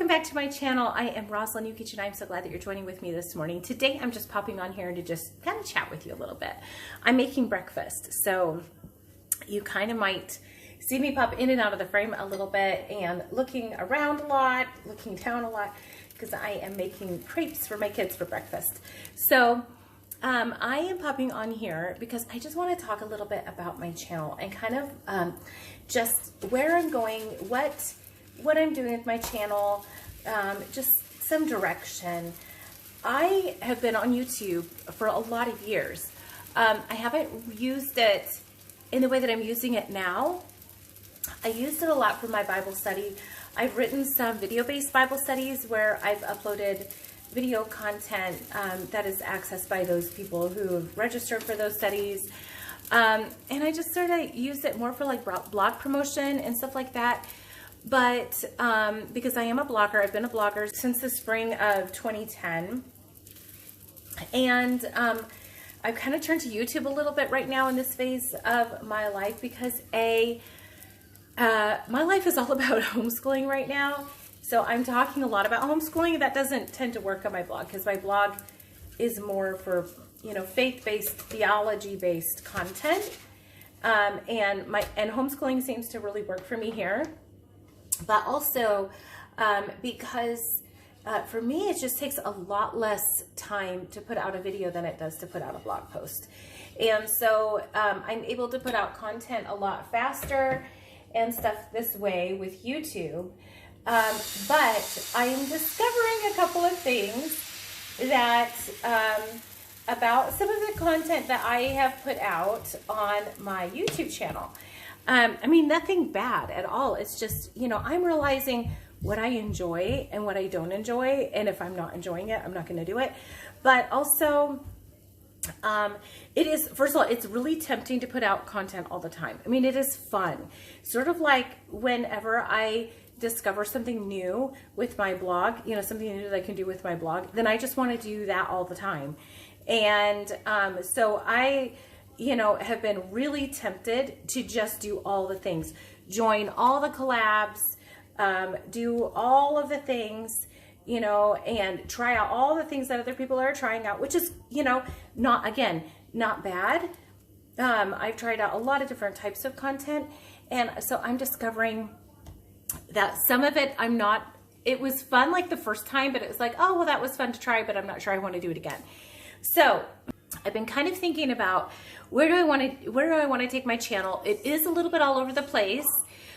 back to my channel. I am Rosalind Yukich, and I'm so glad that you're joining with me this morning. Today, I'm just popping on here to just kind of chat with you a little bit. I'm making breakfast, so you kind of might see me pop in and out of the frame a little bit and looking around a lot, looking down a lot, because I am making crepes for my kids for breakfast. So I am popping on here because I just want to talk a little bit about my channel and kind of just where I'm going, what I'm doing with my channel, just some direction. I have been on YouTube for a lot of years. I haven't used it in the way that I'm using it now. I used it a lot for my Bible study. I've written some video-based Bible studies where I've uploaded video content that is accessed by those people who have registered for those studies. And I just sort of used it more for like blog promotion and stuff like that. But because I am a blogger, I've been a blogger since the spring of 2010. And I've kind of turned to YouTube a little bit right now in this phase of my life because my life is all about homeschooling right now. So I'm talking a lot about homeschooling. That doesn't tend to work on my blog because my blog is more for, you know, faith-based, theology-based content. And homeschooling seems to really work for me here. But also because for me, it just takes a lot less time to put out a video than it does to put out a blog post. And so I'm able to put out content a lot faster and stuff this way with YouTube. But I am discovering a couple of things that about some of the content that I have put out on my YouTube channel. I mean, nothing bad at all. It's just, you know, I'm realizing what I enjoy and what I don't enjoy. And if I'm not enjoying it, I'm not going to do it. But also, it is, first of all, it's really tempting to put out content all the time. I mean, it is fun. Sort of like whenever I discover something new with my blog, you know, something new that I can do with my blog, then I just want to do that all the time. And so I, you know, have been really tempted to just do all the things, join all the collabs, do all of the things, you know, and try out all the things that other people are trying out, which is, you know, not bad. I've tried out a lot of different types of content. And so I'm discovering that some of it it was fun like the first time, but it was like, oh, well, that was fun to try, but I'm not sure I want to do it again. So I've been kind of thinking about where do I want to take my channel. It is a little bit all over the place,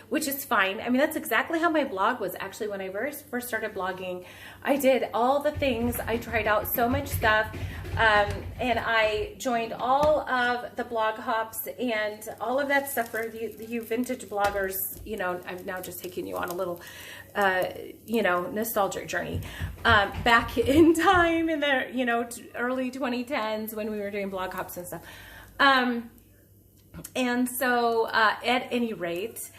which is fine. I mean, that's exactly how my blog was actually when I first started blogging. I did all the things. I tried out so much stuff. And I joined all of the blog hops and all of that stuff for you vintage bloggers. You know, I'm now just taking you on a little, you know, nostalgic journey. Back in time in the, you know, early 2010s when we were doing blog hops and stuff. And so at any rate,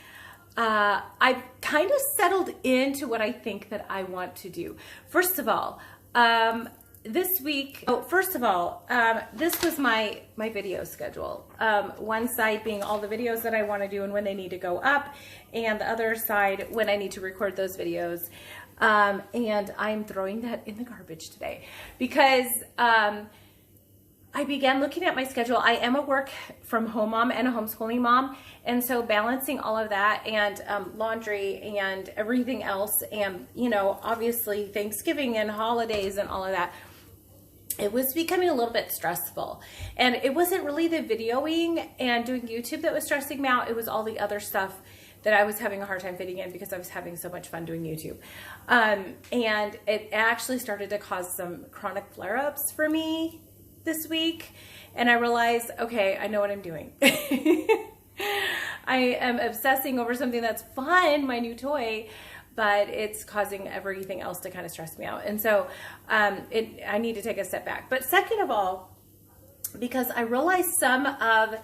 I've kind of settled into what I think that I want to do. First of all, this week, this was my video schedule. One side being all the videos that I want to do and when they need to go up, and the other side when I need to record those videos. And I'm throwing that in the garbage today because I began looking at my schedule. I am a work from home mom and a homeschooling mom. And so balancing all of that and laundry and everything else, and, you know, obviously Thanksgiving and holidays and all of that, it was becoming a little bit stressful. And it wasn't really the videoing and doing YouTube that was stressing me out. It was all the other stuff that I was having a hard time fitting in because I was having so much fun doing YouTube. And it actually started to cause some chronic flare-ups for me this week. And I realized, okay, I know what I'm doing. I am obsessing over something that's fun, my new toy, but it's causing everything else to kind of stress me out. And so I need to take a step back. But second of all, because I realized some of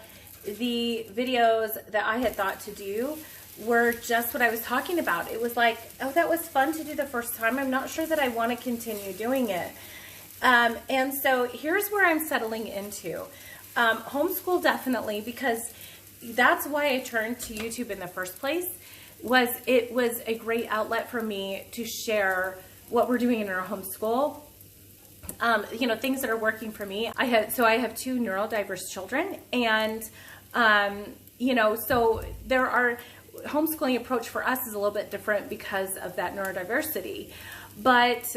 the videos that I had thought to do were just what I was talking about. It was like, oh, that was fun to do the first time. I'm not sure that I want to continue doing it. And so here's where I'm settling into. Homeschool definitely, because that's why I turned to YouTube in the first place. was it was a great outlet for me to share what we're doing in our homeschool. You know, things that are working for me. I have 2 neurodiverse children, and you know, so homeschooling approach for us is a little bit different because of that neurodiversity, but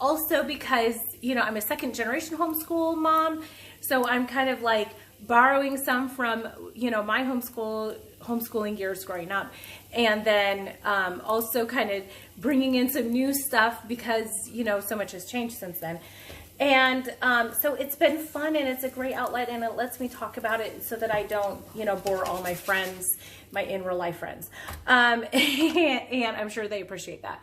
also because, you know, I'm a second generation homeschool mom, so I'm kind of like borrowing some from, you know, my homeschooling years growing up, and then also kind of bringing in some new stuff because, you know, so much has changed since then. And so it's been fun, and it's a great outlet, and it lets me talk about it so that I don't, you know, bore all my friends, my in real life friends. And I'm sure they appreciate that.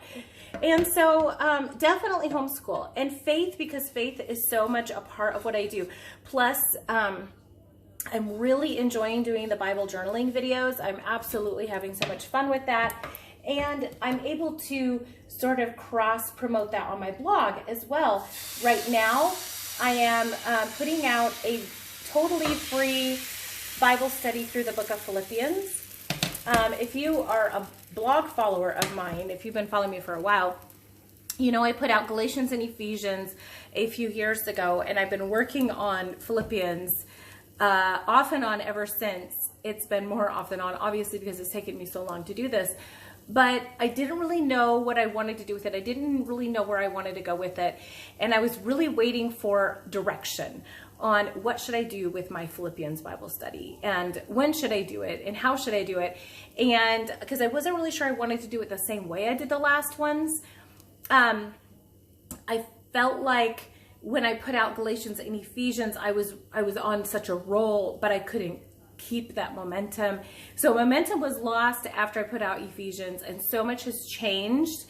And so definitely homeschool and faith, because faith is so much a part of what I do. Plus, I'm really enjoying doing the Bible journaling videos. I'm absolutely having so much fun with that. And I'm able to sort of cross promote that on my blog as well. Right now, I am putting out a totally free Bible study through the book of Philippians. If you are a blog follower of mine, if you've been following me for a while, you know I put out Galatians and Ephesians a few years ago, and I've been working on Philippians off and on ever since. It's been more off than on, obviously, because it's taken me so long to do this. But I didn't really know what I wanted to do with it. I didn't really know where I wanted to go with it. And I was really waiting for direction on what should I do with my Philippians Bible study, and when should I do it, and how should I do it. And because I wasn't really sure I wanted to do it the same way I did the last ones. I felt like when I put out Galatians and Ephesians, I was on such a roll, but I couldn't keep that momentum. So momentum was lost after I put out Ephesians, and so much has changed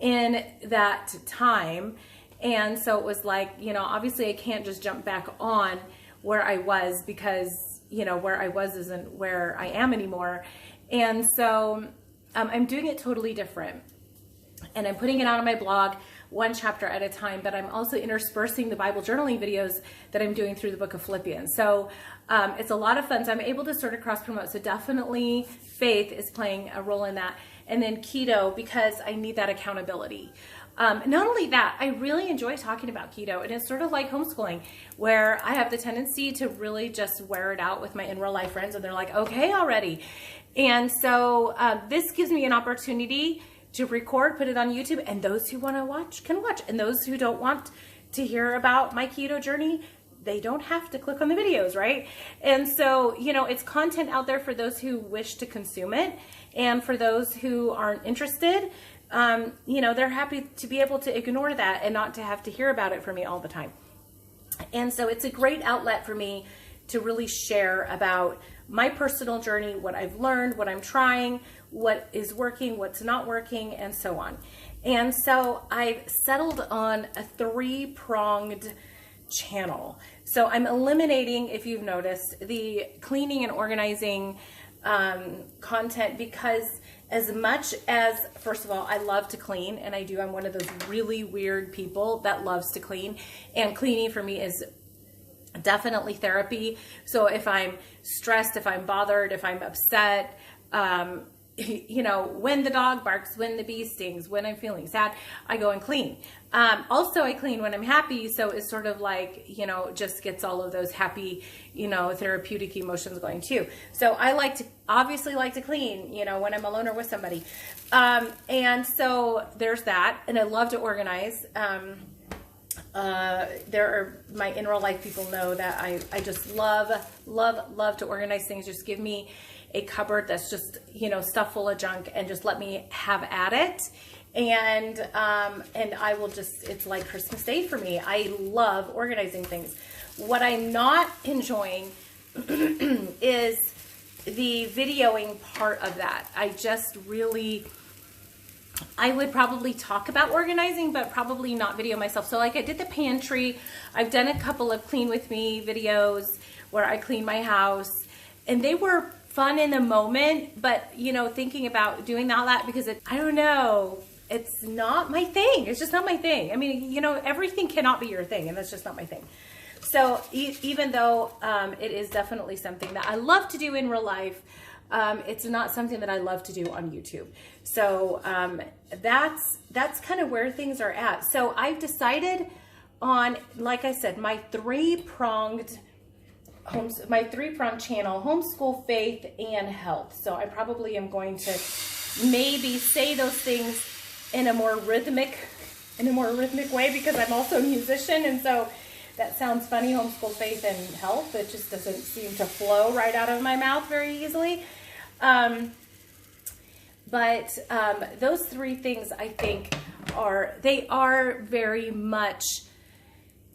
in that time. And so it was like, you know, obviously I can't just jump back on where I was, because, you know, where I was isn't where I am anymore. And so I'm doing it totally different. And I'm putting it out on my blog, one chapter at a time, but I'm also interspersing the Bible journaling videos that I'm doing through the book of Philippians. So it's a lot of fun. So I'm able to sort of cross promote. So definitely faith is playing a role in that. And then keto, because I need that accountability. Not only that, I really enjoy talking about keto, and it's sort of like homeschooling, where I have the tendency to really just wear it out with my in real life friends, and they're like, okay, already. And so this gives me an opportunity to record, put it on YouTube, and those who want to watch can watch. And those who don't want to hear about my keto journey, they don't have to click on the videos, right? And so, you know, it's content out there for those who wish to consume it. And for those who aren't interested, you know, they're happy to be able to ignore that and not to have to hear about it from me all the time. And so it's a great outlet for me to really share about my personal journey, what I've learned, what I'm trying, what is working, what's not working, and so on. And so I've settled on a 3-pronged channel. So I'm eliminating, if you've noticed, the cleaning and organizing content, because as much as, first of all, I love to clean, and I do, I'm one of those really weird people that loves to clean, and cleaning for me is definitely therapy. So if I'm stressed, if I'm bothered, if I'm upset, you know, when the dog barks, when the bee stings, when I'm feeling sad, I go and clean. Also, I clean when I'm happy, so it's sort of like, you know, just gets all of those happy, you know, therapeutic emotions going too. So I obviously like to clean, you know, when I'm alone or with somebody. And so there's that, and I love to organize. My in real life people know that I just love to organize things. Just give me a cupboard that's just, you know, stuff full of junk, and just let me have at it. And I will just, it's like Christmas Day for me. I love organizing things. What I'm not enjoying is the videoing part of that. I would probably talk about organizing, but probably not video myself. So like I did the pantry. I've done a couple of clean with me videos where I clean my house, and they were fun in the moment, but you know, thinking about doing all that, because I don't know, it's not my thing. It's just not my thing. I mean, you know, everything cannot be your thing, and that's just not my thing. So even though it is definitely something that I love to do in real life, it's not something that I love to do on YouTube. So that's kind of where things are at. So I've decided on, like I said, my three-pronged channel: homeschool, faith, and health. So I probably am going to maybe say those things in a more rhythmic way, because I'm also a musician, and so that sounds funny: homeschool, faith, and health. It just doesn't seem to flow right out of my mouth very easily. But those three things, I think, are very much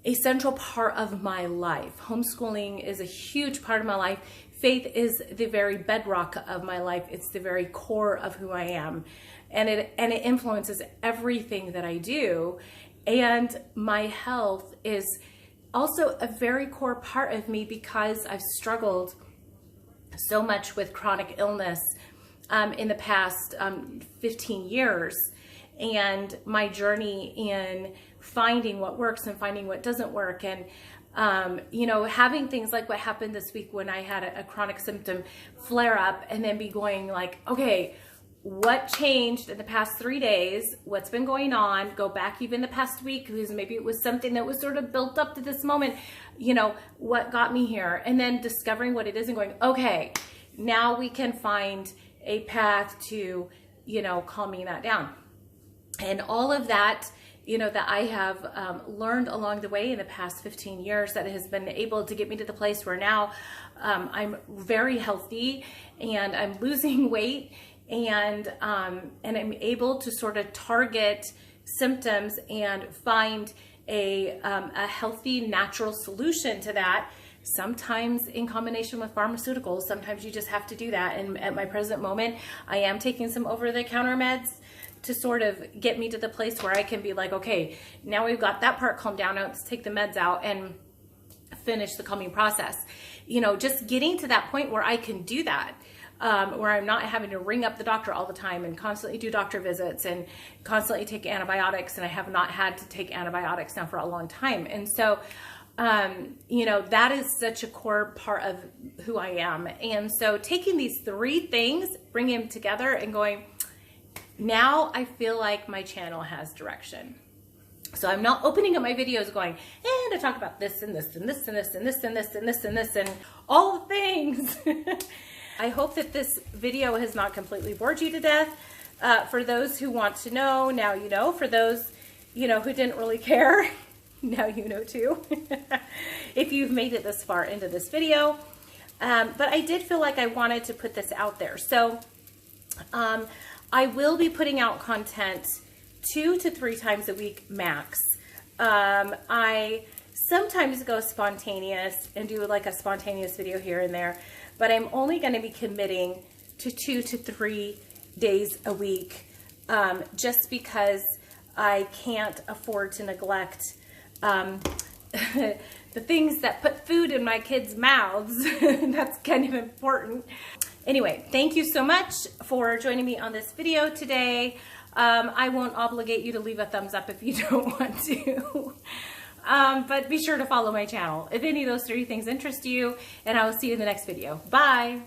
a central part of my life. Homeschooling is a huge part of my life. Faith is the very bedrock of my life. It's the very core of who I am. And it influences everything that I do. And my health is also a very core part of me, because I've struggled so much with chronic illness in the past 15 years. And my journey in finding what works and finding what doesn't work, and you know, having things like what happened this week when I had a chronic symptom flare up, and then be going like, okay, what changed in the past 3 days? What's been going on? Go back even the past week, because maybe it was something that was sort of built up to this moment. You know, what got me here? And then discovering what it is and going, okay, now we can find a path to, you know, calming that down. And all of that, you know, that I have learned along the way in the past 15 years, that has been able to get me to the place where now I'm very healthy, and I'm losing weight, and I'm able to sort of target symptoms and find a healthy, natural solution to that. Sometimes in combination with pharmaceuticals, sometimes you just have to do that. And at my present moment, I am taking some over-the-counter meds to sort of get me to the place where I can be like, okay, now we've got that part calmed down, now let's take the meds out and finish the calming process. You know, just getting to that point where I can do that, where I'm not having to ring up the doctor all the time and constantly do doctor visits and constantly take antibiotics. And I have not had to take antibiotics now for a long time. And so, you know, that is such a core part of who I am. And so taking these three things, bringing them together and going, now I feel like my channel has direction. So I'm not opening up my videos going, and I talk about this and this and this and this and this and this and this and this and all the things. I hope that this video has not completely bored you to death. For those who want to know, now you know. For those, you know, who didn't really care, now you know too. If you've made it this far into this video. But I did feel like I wanted to put this out there. So I will be putting out content 2 to 3 times a week max. I sometimes go spontaneous and do like a spontaneous video here and there, but I'm only going to be committing to 2 to 3 days a week, just because I can't afford to neglect the things that put food in my kids' mouths. That's kind of important. Anyway, thank you so much for joining me on this video today. I won't obligate you to leave a thumbs up if you don't want to. But be sure to follow my channel if any of those 3 things interest you, and I will see you in the next video. Bye.